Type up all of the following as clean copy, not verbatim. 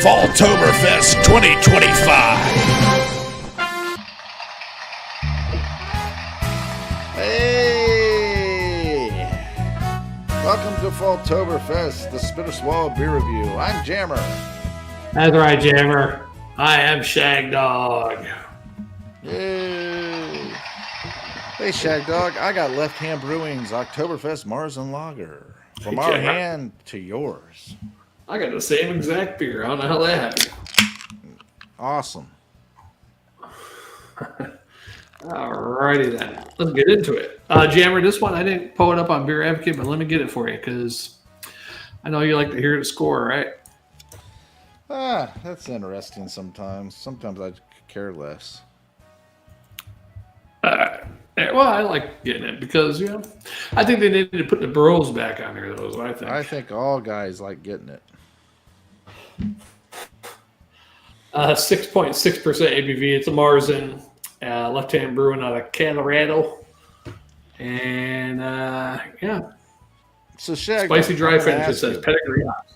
Falltoberfest 2025. Hey! Welcome to Falltoberfest, the Spitter Swallow Beer Review. I'm Jammer. That's right, Jammer. I am Shagdog. Yay! Hey, Shagdog, I got Left Hand Brewing's Oktoberfest Marzen Lager. From our hand to yours. I got the same exact beer. I don't know how that happened. Awesome. Alrighty then. Let's get into it. Jammer, this one I didn't pull it up on Beer Advocate, but let me get it for you because I know you like to hear the score, right? That's interesting sometimes. Sometimes I care less. Well, I like getting it because, I think they needed to put the bros back on there, though, is what I think. I think all guys like getting it. 6.6% ABV. It's a Marzen, left-hand brewing out of Colorado. And, So, Shag, spicy dry finish. It says pedigree hops.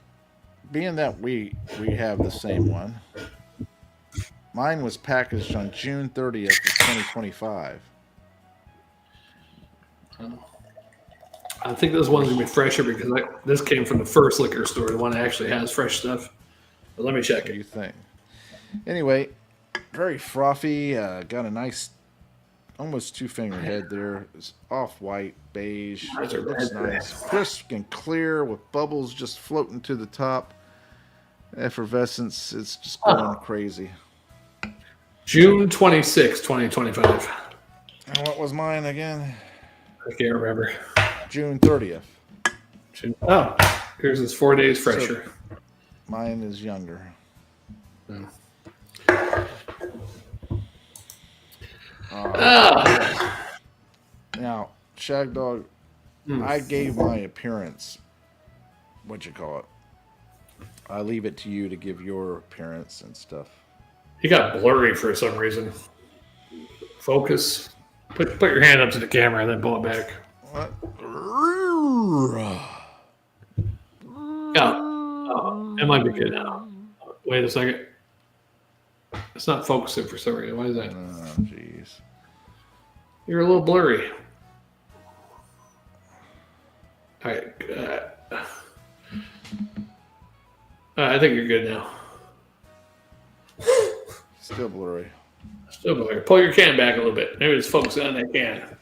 Being that we have the same one, mine was packaged on June 30th, 2025. I think this one's going to be fresher because this came from the first liquor store, the one that actually has fresh stuff. But let me check What do you it. think? Anyway, very frothy. Got a nice, almost two-finger head there. It's off-white, beige. It looks nice. Crisp and clear with bubbles just floating to the top. Effervescence. It's just going crazy. June 26, 2025. And what was mine again? I can't remember. June 30th. Oh, here's this 4 days fresher. So mine is younger. Yeah. Now, Shagdog, I gave my appearance. I leave it to you to give your appearance and stuff. He got blurry for some reason. Focus. Put your hand up to the camera and then pull it back. What? Oh, it might be good now. Wait a second. It's not focusing for some reason. Why is that? Oh, jeez. You're a little blurry. All right. I think you're good now. Still blurry. Still blurry. Pull your can back a little bit. Maybe it's focusing on that can.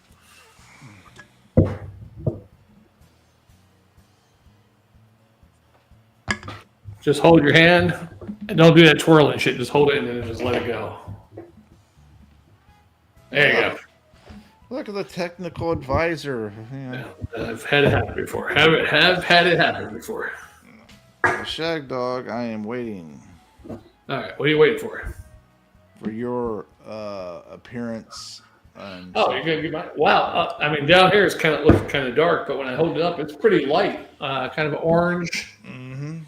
Just hold your hand and don't do that twirling shit. Just hold it and then just let it go. There you go. Look at the technical advisor. Yeah, I've had it happen before. Have had it happen before. Shagdog, I am waiting. All right, what are you waiting for? For your appearance. Oh, you're gonna give my wow. I mean, down here it's looking kind of dark, but when I hold it up, it's pretty light, kind of orange. Mm-hmm.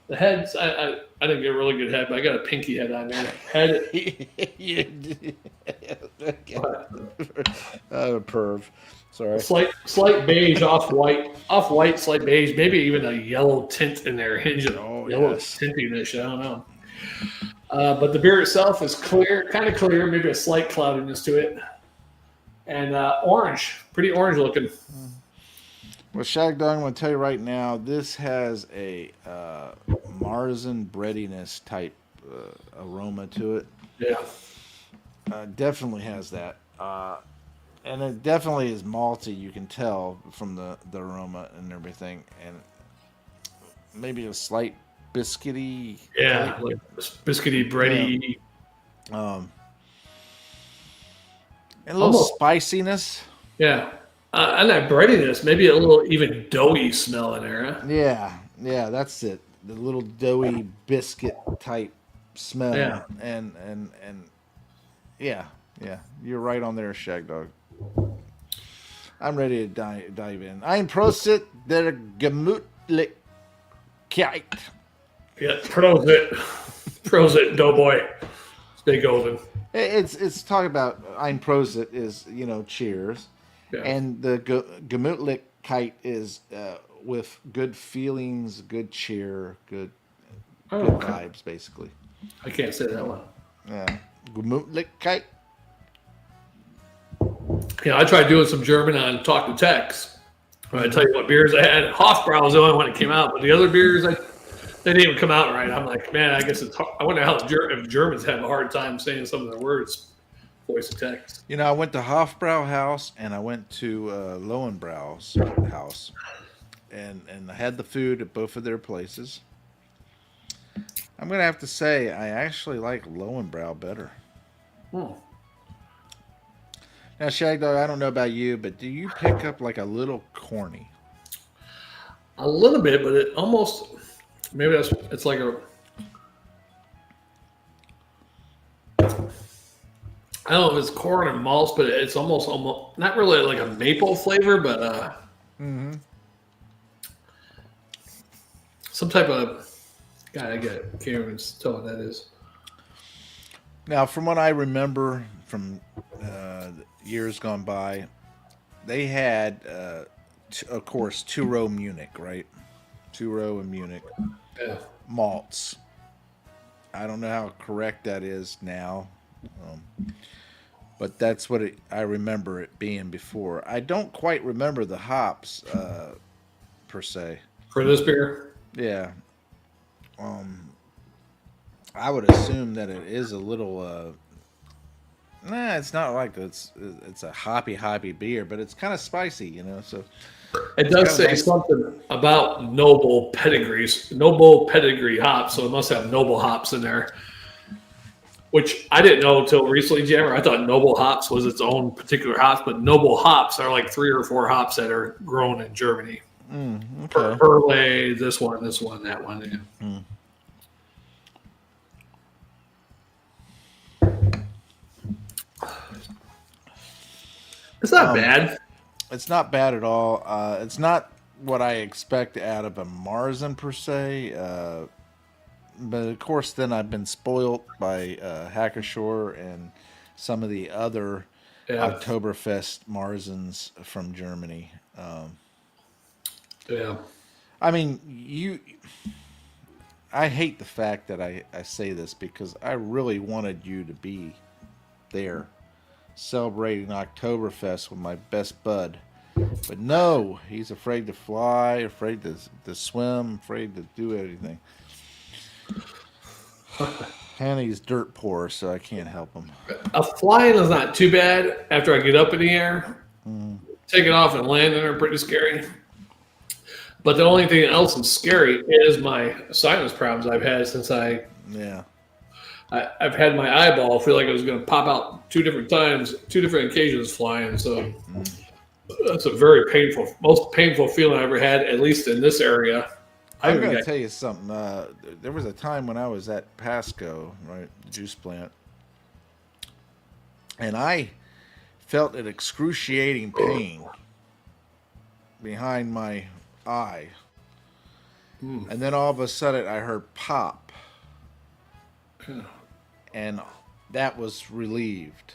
The heads, I didn't get a really good head, but I got a pinky head on there. Head, perv. Sorry. slight beige, off white, slight beige, maybe even a yellow tint in there, hinge of yellow tintiness. I don't know. But the beer itself is clear, kind of clear, maybe a slight cloudiness to it, and orange, pretty orange looking. Well, Shagdog, I'm going to tell you right now, this has a Marzen breadiness type aroma to it. Yeah. Definitely has that. And it definitely is malty, you can tell from the aroma and everything. And maybe a slight biscuity. Yeah, like biscuity, bready. Yeah. And a little spiciness. Yeah. And that breadiness, maybe a little even doughy smell in there. Huh? Yeah, that's it. The little doughy biscuit type smell. Yeah. And yeah, you're right on there, Shagdog. I'm ready to dive in. Ein Prosit der Gemütlichkeit. Yeah, Prosit, doughboy. Stay golden. It's talking about Ein Prosit is, cheers. Yeah. And the Gemütlichkeit is with good feelings, good cheer, good Oh, Good okay. vibes, basically. I can't say that one. Yeah. Gemütlichkeit. Yeah, I tried doing some German on Talk to Tex. I tell you what beers I had. Hofbrau was the only one that came out, but the other beers, they didn't even come out right. I'm like, man, I guess it's hard. I wonder how if Germans have a hard time saying some of their words. Voice of text. You know, I went to Hofbrau house and I went to Lowenbrau's house, and I had the food at both of their places. I'm gonna have to say I actually like Lowenbrau better. Hmm. Now, Shagdog, I don't know about you, but do you pick up like a little corny? A little bit, but it almost maybe it's like a. I don't know if it's corn and malts, but it's almost not really like a maple flavor, but some type of. God, I get it. Can't even tell what that is. Now, from what I remember from years gone by, they had, of course, two-row Munich, right? Two-row in Munich. Yeah. Malts. I don't know how correct that is now, but that's what I remember it being before. I don't quite remember the hops, per se. For this beer? Yeah. I would assume that it is a little. It's not like it's a hoppy beer, but it's kind of spicy, you know. So it does say something about noble pedigree hops, so it must have noble hops in there, which I didn't know until recently, Jammer. I thought noble hops was its own particular hops, but noble hops are like 3 or 4 hops that are grown in Germany. Okay. Perle, this one, that one. Yeah. It's not bad. It's not bad at all. It's not what I expect out of a Marzen per se. But of course, then I've been spoiled by Hackashore and some of the other Oktoberfest Marzens from Germany. Yeah. I mean, I hate the fact that I say this because I really wanted you to be there celebrating Oktoberfest with my best bud. But no, he's afraid to fly, afraid to swim, afraid to do anything. And he's dirt poor, so I can't help him. Flying is not too bad after I get up in the air. Taking off and landing are pretty scary. But the only thing else that's scary is my sinus problems I've had since I've had my eyeball feel like it was going to pop out 2 different times, 2 different occasions flying. So that's a very most painful feeling I ever had, at least in this area. I'm going to tell you something. There was a time when I was at Pasco, right, the juice plant, and I felt an excruciating pain behind my eye. And then all of a sudden I heard pop. And that was relieved.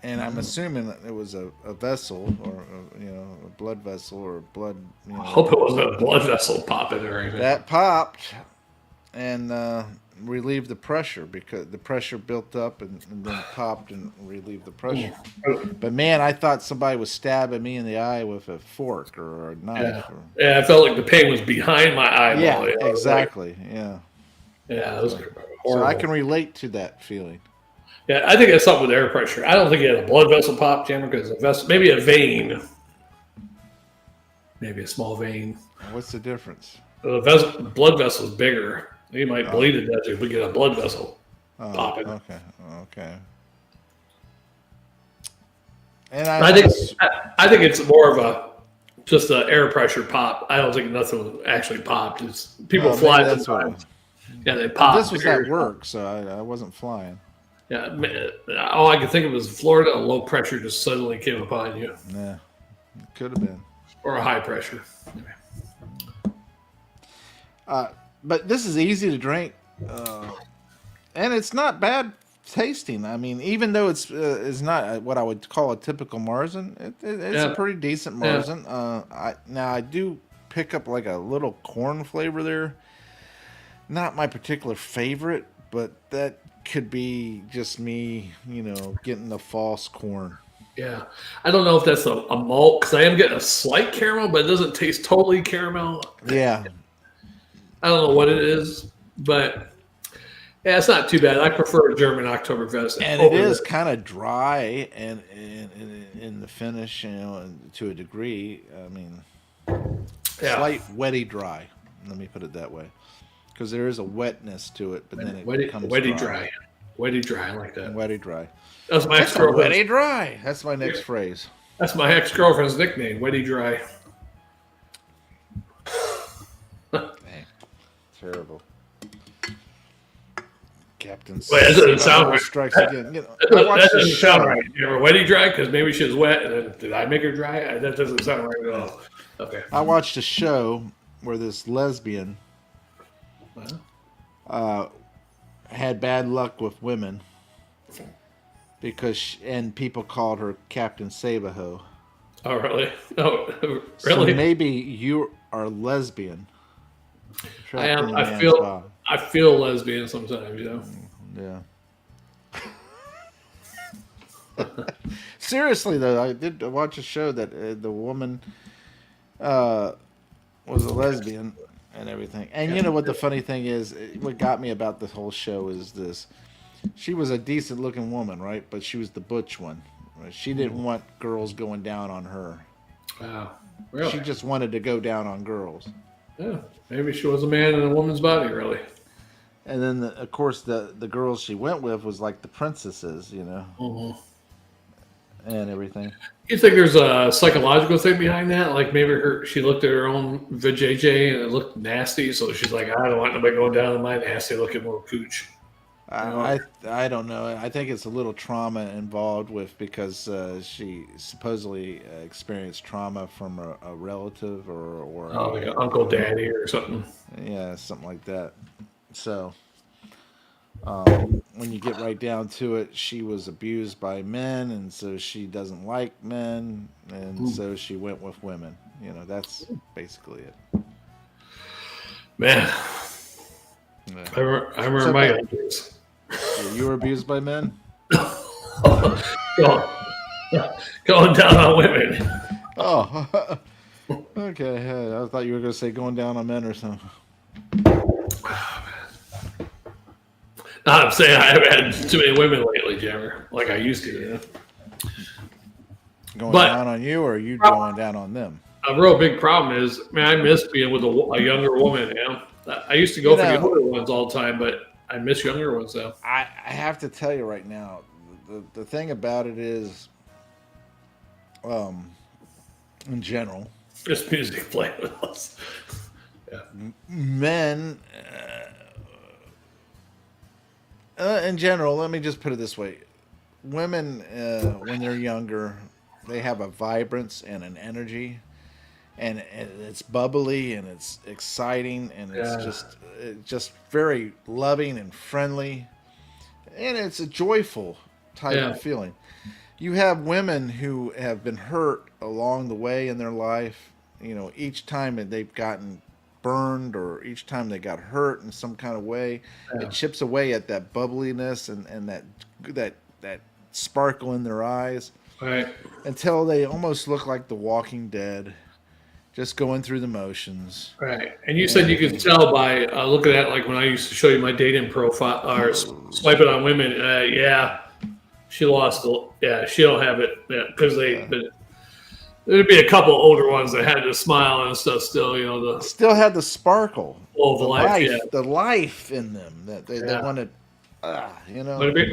And I'm assuming that it was a vessel or a blood vessel or blood. I hope it wasn't a blood vessel popping or anything. That popped and relieved the pressure because the pressure built up and then popped and relieved the pressure. But man, I thought somebody was stabbing me in the eye with a fork or a knife. Yeah, I felt like the pain was behind my eyeball. Yeah, exactly. Yeah, it was horrible. So I can relate to that feeling. Yeah, I think it's something with air pressure. I don't think it had a blood vessel pop, Jammer, because maybe a vein, maybe a small vein. What's the difference? The blood vessel is bigger. You might bleed to death if we get a blood vessel popping. Okay. And I think it's more of just an air pressure pop. I don't think nothing actually popped. It's people fly sometimes. Yeah, they pop. This was at work, so I wasn't flying. Yeah, all I could think of was Florida, a low pressure just suddenly came upon you. Yeah, it could have been. Or a high pressure. But this is easy to drink, and it's not bad tasting. I mean, even though it's not what I would call a typical Marzen, it's a pretty decent Marzen. I do pick up like a little corn flavor there, not my particular favorite, but that could be just me, getting the false corn. Yeah, I don't know if that's a malt because I am getting a slight caramel, but it doesn't taste totally caramel. Yeah. I don't know what it is, but yeah, it's not too bad. I prefer a German Oktoberfest. And it is kind of dry and in the finish, to a degree. I mean, slight wetty dry. Let me put it that way, because there is a wetness to it, but then it becomes wetty dry. Wetty dry, I like that. Wetty dry. That's my ex-girlfriend. Wetty dry. That's my next phrase. That's my ex-girlfriend's nickname, Wetty Dry. Dang. Terrible. Captain. Wait, that doesn't sound right. Strikes again. That doesn't sound right. You ever Wetty Dry? Because maybe she was wet, and then did I make her dry? That doesn't sound right at all. Okay. I watched a show where this lesbian had bad luck with women because and people called her Captain Sabaho. Oh, really? Oh, really? So maybe you are lesbian. I am. I feel lesbian sometimes. Yeah. Seriously though, I did watch a show that the woman was a lesbian and everything. And you know what the funny thing is? What got me about this whole show is this: she was a decent looking woman, right? But she was the butch one. Right? She didn't want girls going down on her. Wow, really? She just wanted to go down on girls. Yeah, maybe she was a man in a woman's body, really. And then, of course, the girls she went with was like the princesses, Mm-hmm. and everything. You think there's a psychological thing behind that? Like maybe she looked at her own vajayjay and it looked nasty, so she's like, I don't want nobody going down on my nasty looking little cooch. I don't know. I think it's a little trauma involved with because she supposedly experienced trauma from a relative or like an uncle, daddy, or something. Yeah, something like that. So when you get right down to it, she was abused by men, and so she doesn't like men, and so she went with women. That's basically it. Man, I remember my young days. You were abused by men? Going down on women. Oh, okay. I thought you were going to say going down on men or something. I'm saying I haven't had too many women lately, Jammer, like I used to. Going down on you, or are you going down on them? A real big problem is, I miss being with a younger woman. I used to go for the older ones all the time, but I miss younger ones though. I have to tell you right now, the thing about it is, in general, just music playing with us. Yeah. Men, in general, let me just put it this way: women, when they're younger, they have a vibrance and an energy, and it's bubbly and it's exciting and it's just very loving and friendly, and it's a joyful type of feeling. You have women who have been hurt along the way in their life. Each time that they've gotten burned or each time they got hurt in some kind of way, it chips away at that bubbliness and that sparkle in their eyes, right? Until they almost look like the Walking Dead. Just going through the motions. Right. And you said you could tell by looking at, like, when I used to show you my dating profile or swiping on women. She lost. She don't have it. Yeah, because there'd be a couple older ones that had the smile and stuff still. Still had the sparkle. Oh, the life. The life in them that they wanted. But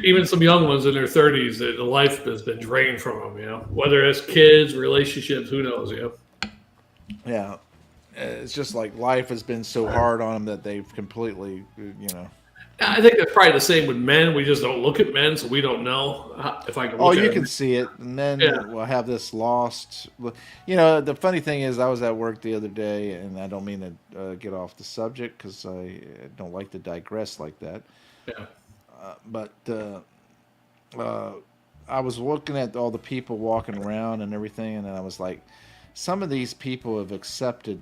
even some young ones in their 30s, the life has been drained from them. Whether it's kids, relationships, who knows? Yeah, it's just like life has been so hard on them that they've completely, I think that's probably the same with men. We just don't look at men, so we don't know if I can. You can see it. Men will have this lost. The funny thing is, I was at work the other day, and I don't mean to get off the subject because I don't like to digress like that. Yeah. But I was looking at all the people walking around and everything, and I was like, some of these people have accepted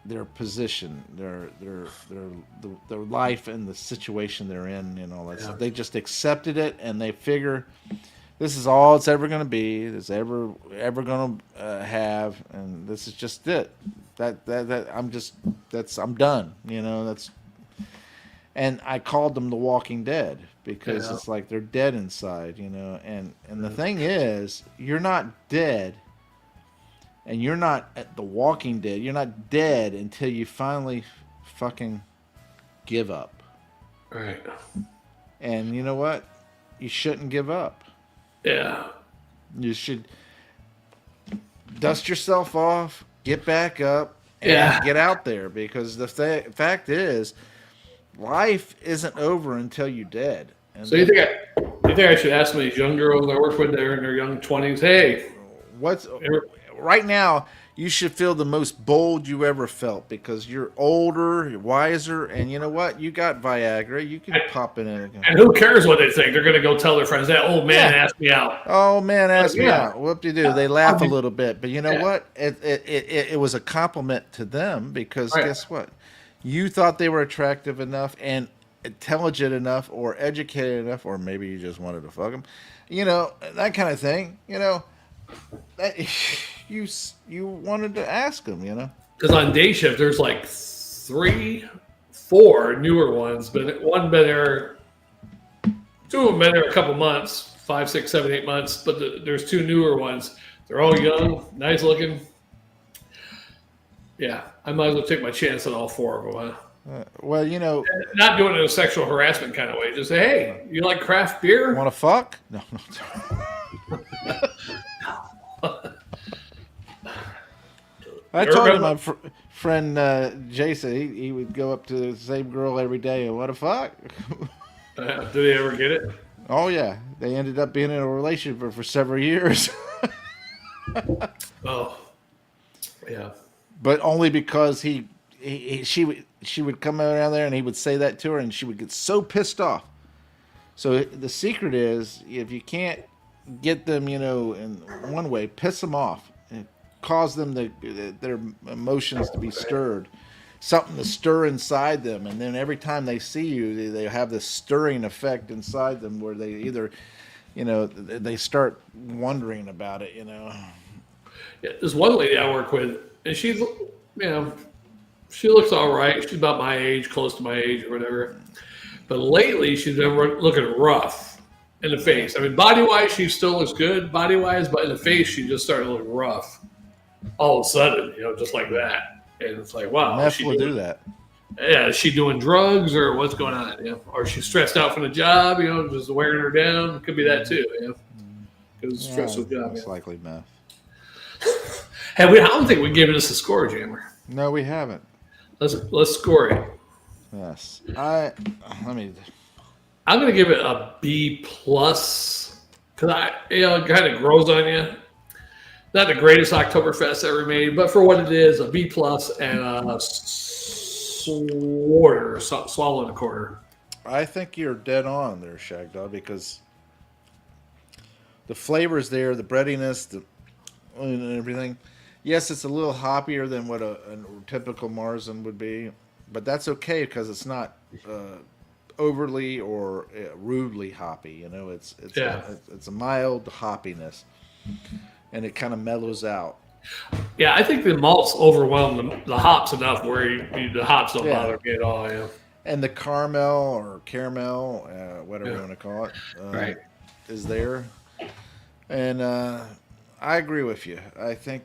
their position, their life and the situation they're in, and all that stuff. They just accepted it, and they figure this is all it's ever going to be. It's ever going to have, and this is just it. I'm done. And I called them the Walking Dead because it's like they're dead inside, And the thing is, you're not dead. And you're not at the Walking Dead. You're not dead until you finally fucking give up. Right. And you know what? You shouldn't give up. Yeah. You should dust yourself off, get back up, and get out there. Because the fact is, life isn't over until you're dead. And so you think I should ask some of these young girls I work with that are in their young 20s, hey, right now, you should feel the most bold you ever felt because you're older, you're wiser, and you know what? You got Viagra. You can pop it in again. And who cares what they think? They're going to go tell their friends, that old man asked me out. Oh, man asked me out. Whoop-de-doo. They laugh a little bit. But you know what? It was a compliment to them because guess what? You thought they were attractive enough and intelligent enough or educated enough, or maybe you just wanted to fuck them. That kind of thing. That you wanted to ask them, Because on day shift, there's like 3, 4 newer ones, but one been there, 2 of them been there a couple months, 5, 6, 7, 8 months, but there's 2 newer ones. They're all young, nice looking. Yeah, I might as well take my chance on all 4 of them. Well, not doing it in a sexual harassment kind of way. Just say, hey, you like craft beer? Want to fuck? No. I told him my friend Jason, he would go up to the same girl every day and what the fuck? Do they ever get it? Oh yeah, they ended up being in a relationship for several years. Oh, yeah. But only because she would come around there and he would say that to her and she would get so pissed off. So the secret is if you can't get them, in one way, piss them off and cause them their emotions to be stirred, something to stir inside them, and then every time they see you, they have this stirring effect inside them where they either, they start wondering about it, Yeah, there's one lady I work with, and she's, she looks all right. She's about my age, close to my age, or whatever. But lately, she's been looking rough in the face. I mean, body-wise, she still looks good, body-wise, but in the face, she just started looking rough. All of a sudden, just like that. And it's like, wow. Meth will do that. Yeah, is she doing drugs, or what's going on? Or she's stressed out from the job, just wearing her down. Could be that, too, because stressful job. Most likely meth. Hey, I don't think we've given this a score, Jammer. No, we haven't. Let's score it. Yes. I'm going to give it a B plus because it kind of grows on you. Not the greatest Oktoberfest ever made, but for what it is, a B plus and a swallow and a quarter. I think you're dead on there, Shagdog, because the flavor's there, the breadiness, and everything. Yes, it's a little hoppier than what a typical Marzen would be, but that's okay because it's not overly or rudely hoppy. It's a mild hoppiness, and it kind of mellows out. Yeah, I think the malts overwhelm the hops enough where the hops don't bother me at all. Yeah. And the caramel, whatever you want to call it, right, is there. And I agree with you. I think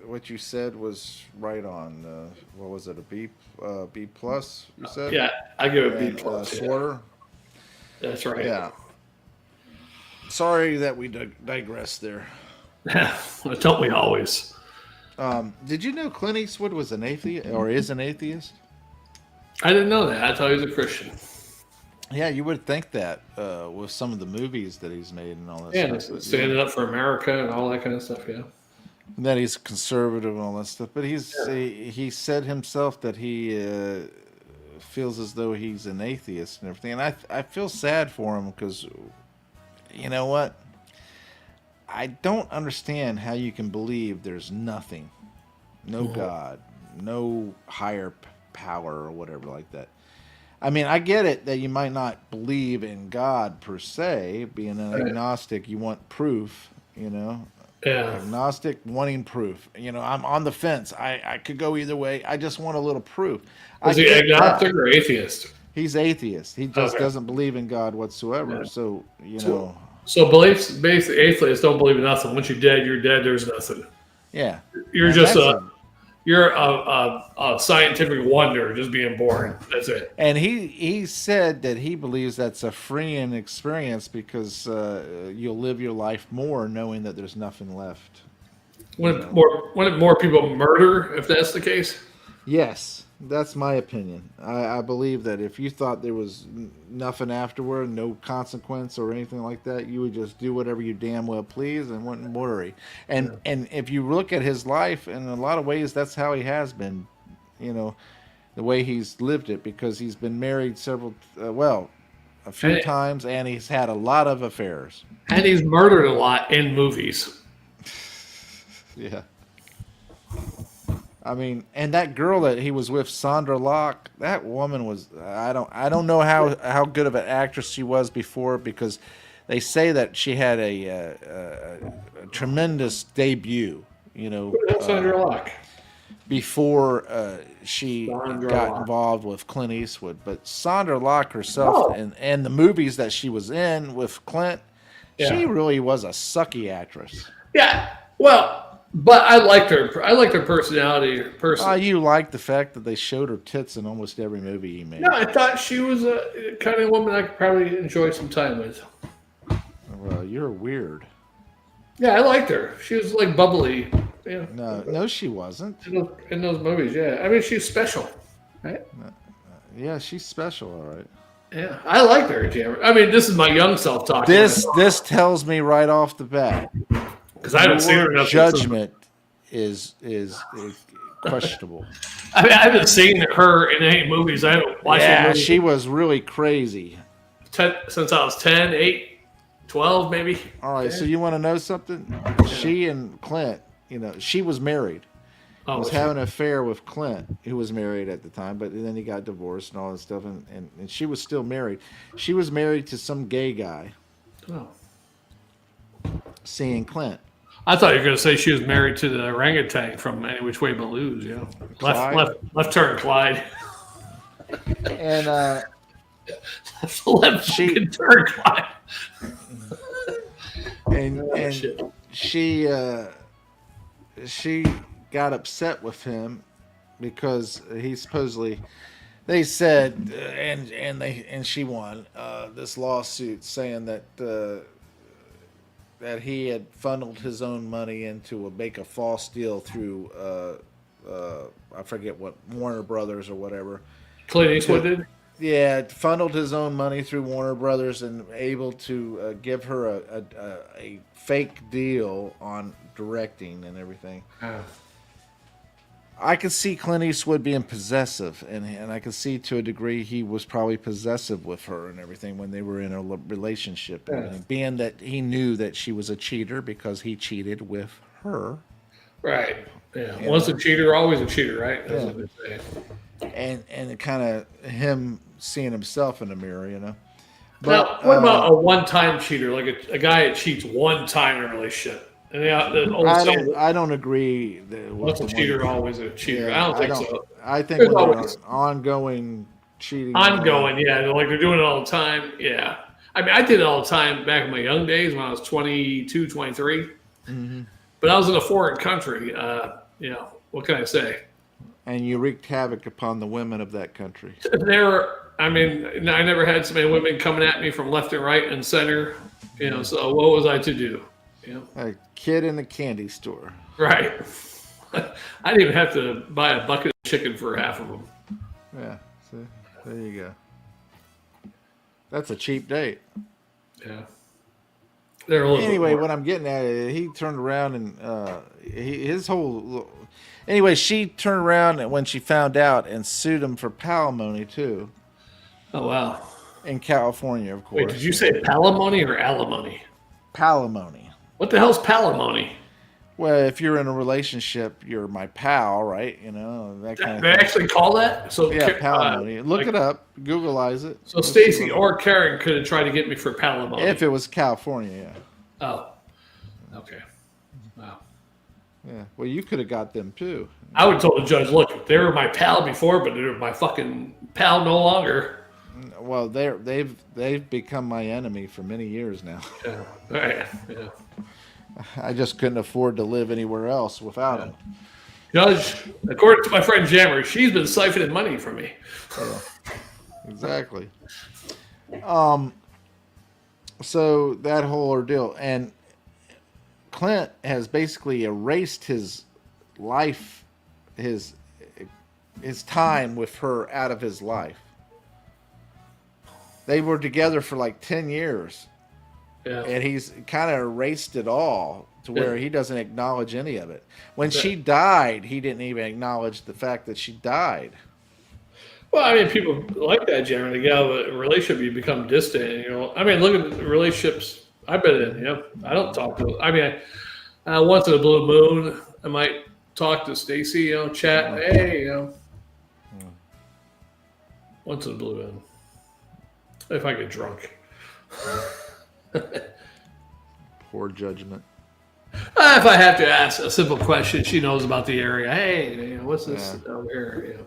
what you said was right on. What was it? A B plus? You said? Yeah, I give it a B plus. Swarter. That's right. Yeah. Sorry that we digressed there. Don't we always? Did you know Clint Eastwood was an atheist or is an atheist? I didn't know that. I thought he was a Christian. Yeah, you would think that with some of the movies that he's made and all that stuff. Yeah, standing up for America and all that kind of stuff, yeah. And that he's conservative and all that stuff. But he said himself that he feels as though he's an atheist and everything. And I feel sad for him because, you know what? I don't understand how you can believe there's nothing. No God. no higher power or whatever like that. I mean, I get it that you might not believe in God per se. Being an agnostic, you want proof, you know. Yeah. Agnostic, wanting proof. You know, I'm on the fence. I could go either way. I just want a little proof. Is he agnostic or atheist? He's atheist. He just doesn't believe in God whatsoever. Yeah. So, you know. So beliefs, basically, atheists don't believe in nothing. Once you're dead, you're dead. There's nothing. Yeah. You're just you're a scientific wonder, just being born. That's it. And he said that he believes that's a freeing experience because you'll live your life more knowing that there's nothing left. Wouldn't more people murder if that's the case? Yes, that's my opinion. I believe that if you thought there was nothing afterward, no consequence or anything like that, you would just do whatever you damn well please and wouldn't worry. And if you look at his life, in a lot of ways, that's how he has been, you know, the way he's lived it, because he's been married a few times, and he's had a lot of affairs. And he's murdered a lot in movies. Yeah. I mean, and that girl that he was with, Sandra Locke, that woman was, I don't know how good of an actress she was before, because they say that she had a tremendous debut, you know. Sandra Locke. Before she got involved with Clint Eastwood. But Sandra Locke herself and the movies that she was in with Clint, she really was a sucky actress. Yeah, well, but I liked her. I liked her personality. You liked the fact that they showed her tits in almost every movie he made. No, I thought she was a kind of woman I could probably enjoy some time with. Well, you're weird. Yeah, I liked her. She was like bubbly. Yeah. No, she wasn't. In those movies, yeah. I mean, she's special, right? Yeah, she's special, all right. Yeah, I liked her, Jammer. I mean, this is my young self talking. This tells me right off the bat. Because I haven't seen her enough. Judgment is questionable. I mean, I haven't seen her in any movies. I haven't watched any movies. She was really crazy. Since I was 10, 8, 12, maybe. All right, so you want to know something? She and Clint, you know, she was married. Was having an affair with Clint, who was married at the time, but then he got divorced and all that stuff, and she was still married. She was married to some gay guy. Oh. Seeing Clint. I thought you were going to say she was married to the orangutan from Any Which Way But Loose. You know, left turn, Clyde. And left turn, Clyde. And she got upset with him because he supposedly, they said, and she won this lawsuit saying that that he had funneled his own money into make a false deal through I forget what, Warner Brothers or whatever. Clint Eastwood did? Yeah, funneled his own money through Warner Brothers and able to give her a fake deal on directing and everything. I could see Clint Eastwood being possessive, and I could see to a degree he was probably possessive with her and everything when they were in a relationship. And everything, being that he knew that she was a cheater because he cheated with her. Right. Yeah. Once a cheater, always a cheater, right? That's what they say. And kind of him seeing himself in the mirror, you know. But, now, what about a one-time cheater, like a guy that cheats one time in a relationship? And I don't agree. Once a cheater, always a cheater. I don't think so. I think when always ongoing cheating. Ongoing, like they're doing it all the time. Yeah. I mean, I did it all the time back in my young days when I was 22, 23. Mm-hmm. But I was in a foreign country. What can I say? And you wreaked havoc upon the women of that country. I never had so many women coming at me from left and right and center. So what was I to do? A kid in a candy store. Right. I didn't even have to buy a bucket of chicken for half of them. Yeah. See, there you go. That's a cheap date. Yeah. They're a little anyway, what I'm getting at is he turned around and his whole. Anyway, she turned around when she found out and sued him for palimony too. Oh wow! In California, of course. Wait, did you say palimony or alimony? Palimony. What the hell's palimony? Well, if you're in a relationship, you're my pal, right? You know, that kind of They thing. actually call that? So Yeah, palimony. Look it up. Googleize it. So Stacy or Karen could have tried to get me for palimony. If it was California, yeah. Oh. Okay. Wow. Yeah. Well, you could have got them too. I would have told the judge, look, they were my pal before, but they're my fucking pal no longer. Well, they've become my enemy for many years now. Yeah. All right. Yeah. I just couldn't afford to live anywhere else without them. Judge, according to my friend Jammer, she's been siphoning money from me. Yeah, exactly. So that whole ordeal, and Clint has basically erased his life, his time with her out of his life. They were together for like 10 years. Yeah. And he's kind of erased it all to where he doesn't acknowledge any of it. When she died, he didn't even acknowledge the fact that she died. Well, I mean, people like that generally. You know, a relationship, you become distant. You know, I mean, look at the relationships I've been in. You know, I don't talk to. I mean, once in a blue moon, I might talk to Stacy. You know, chat. Hey, you know, once in a blue moon, if I get drunk. Poor judgment. If I have to ask a simple question, she knows about the area. Hey, you know, what's this down here? You know.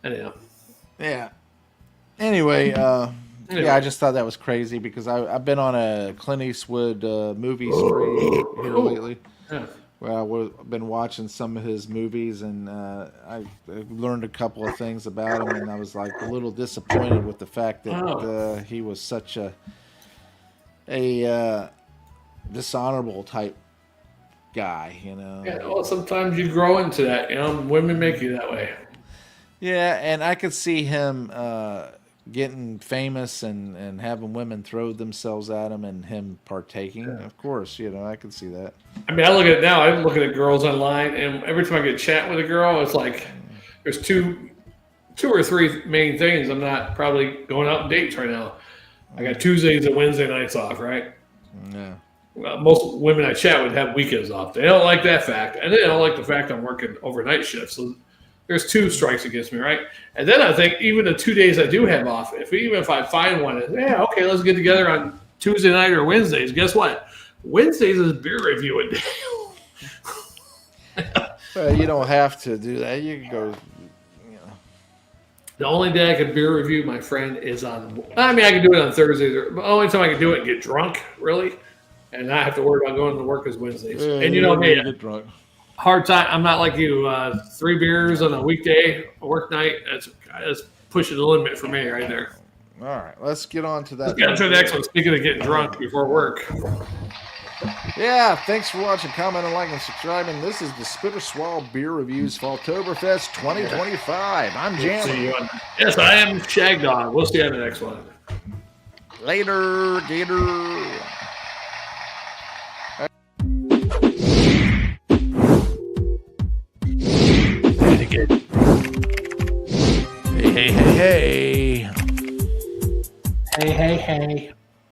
Anyhow. Yeah. Anyway, yeah, I just thought that was crazy because I've been on a Clint Eastwood movie spree here lately. Yeah. Well, I've been watching some of his movies, and I learned a couple of things about him, and I was like a little disappointed with the fact that he was such a dishonorable type guy, you know. Yeah, well, sometimes you grow into that, you know. Women make you that way. Yeah, and I could see him getting famous and having women throw themselves at him and him partaking. Yeah. Of course, you know, I could see that. I mean, I look at it now. I'm looking at girls online, and every time I get chat with a girl, it's like there's two or three main things. I'm not probably going out on dates right now. I got Tuesdays and Wednesday nights off, right? Yeah. Well, most women I chat with have weekends off. They don't like that fact, and they don't like the fact I'm working overnight shifts. So there's two strikes against me, right? And then I think even the 2 days I do have off, even if I find one, okay, let's get together on Tuesday night or Wednesdays. Guess what? Wednesdays is beer review day. Well, you don't have to do that. You can go. The only day I can beer review, my friend, is on. I mean, I can do it on Thursdays. The only time I can do it and get drunk, really, and not have to worry about going to work is Wednesdays. Yeah, and you know me, get drunk. Hard time. I'm not like you. 3 beers on a weekday, a work night. That's pushing the limit for me right there. All right, let's get on to that. Let's get on to the next one. Speaking of getting drunk before work. Yeah, thanks for watching, commenting, liking, subscribing. This is the Spitter Swallow Beer Reviews Falltoberfest 2025. I'm Jammer. Yes, I am Shagdog. We'll see you on the next one. Later, Gator.